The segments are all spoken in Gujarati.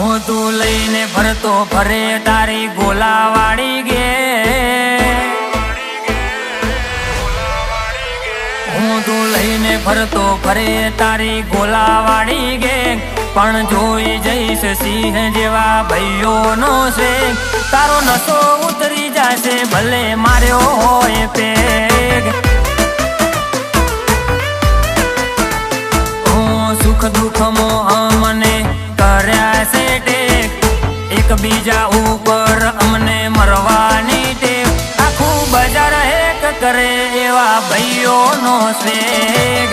હું તું લઈને ફરતો ફરે તારી ગોલાવાડી ગે, હું તું લઈને ફરતો ફરે તારી ગોલાવાડી ગે, પણ જોઈ જઈશ સિંહ જેવા ભાઈઓનો છે, તારો નશો ઉતરી જશે ભલે માર્યો હોય પેગ. હું સુખ દુઃખમાં મને કર્યા છે ટેક, એકબીજા ઉપર અમને મરવાની ટેક, આખું બજાર હેક કરે એવા ભાઈઓનો સ્વેગ.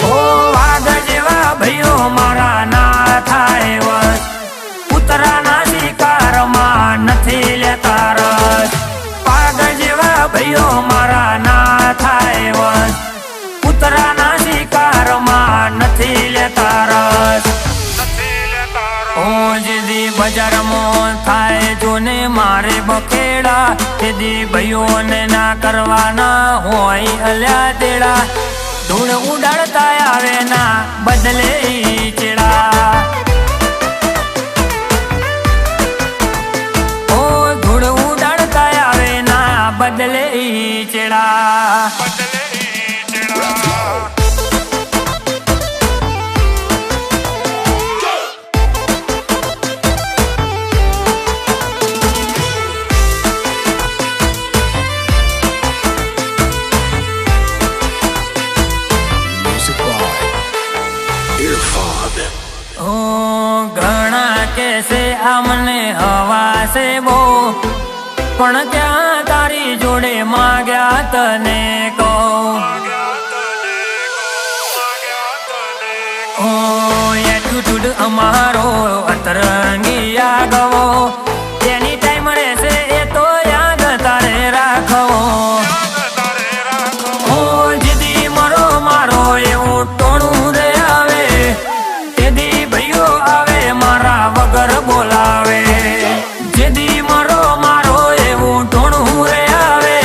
ઓ વાઘ જેવા ભાઈઓ મારા ના થાય વસ, કૂતરાના શિકારમાં નથી લેતા રસ. વાઘ જેવા ભાઈઓ મારા ના થાય વસ, કૂતરાના શિકારમાં નથી લેતા રસ. હું જેદી બજારમાં થાય જોને મારે બખેડા, તેદી ભાઈઓને ના કરવાના હોય અલ્યા તેડા, ધૂળ ઉડાડતા આવે ના બદલે ચેડા. ઓ ધૂળ ઉડાડતા આવે ના બદલે ચેડા. ઘણા કેસે આમને હવા છે બહુ, પણ ક્યાં તારી જોડે માગ્યા તને કહું. એટીટ્યુડ અમારો અતરંગી આગવો, એની ટાઈમ રહેશે એ તો યાદ તારે રાખવો. જેદી મરો મારો એવું ટોણું રે આવે, તેદી ભાઈઓ આવે મારા વગર બોલાવે. જેદી મરો મારો એવું ટોણું રે આવે,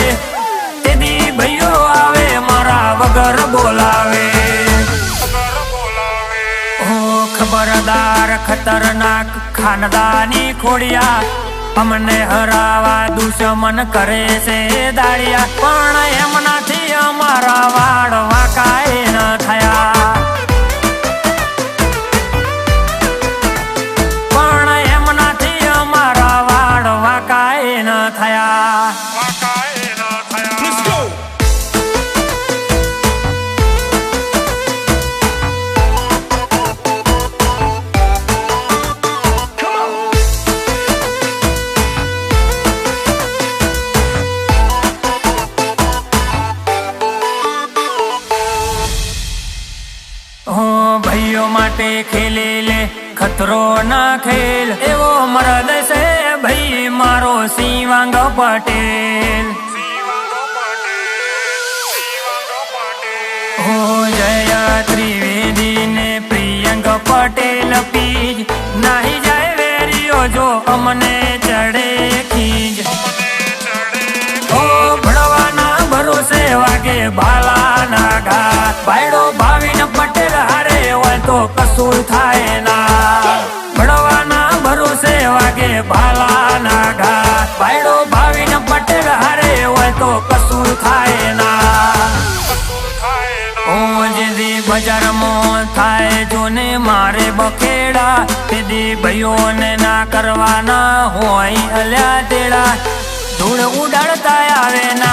તેદી ભાઈઓ આવે મારા વગર બોલાવે. ખબરદાર ખતરનાક ખાનદાની ખોડિયા, અમને હરાવા દુશ્મન કરે છે દાડિયા, પણ એમનાથી અમારા વાળ વાકાય ન થયા. પણ એમનાથી અમારા વાળ વાકાય ન થયા. ભાઈઓ માટે ખેલે લે ખતરો ના ખેલ, એવો મરદ છે ભાઈ મારો શિવાંગ પટેલ. હો જય ત્રિવેદી ને પ્રિયંક પટેલ પીજ, નાહી જાય વેરીઓ જો અમને ચડે ખીજ. ઓ ભણવાના ભરોસે વાગે ભાલાના ઘા, ભાઈડો ભાવિન પટેલ હારે હોય તો કસૂર થાય ના. ભણવાના ભરોસે વાગે ભાલાના ઘા, ભાઈડો ભાવિન પટેલ હારે હોય તો કસૂર થાય ના. હું જેદી બજારમાં થાય જોને મારે બખેડા, તેદી ભાઈઓને ના કરવાના હોય અલ્યા તેડા, ધૂળ ઉડાડતા આવે ના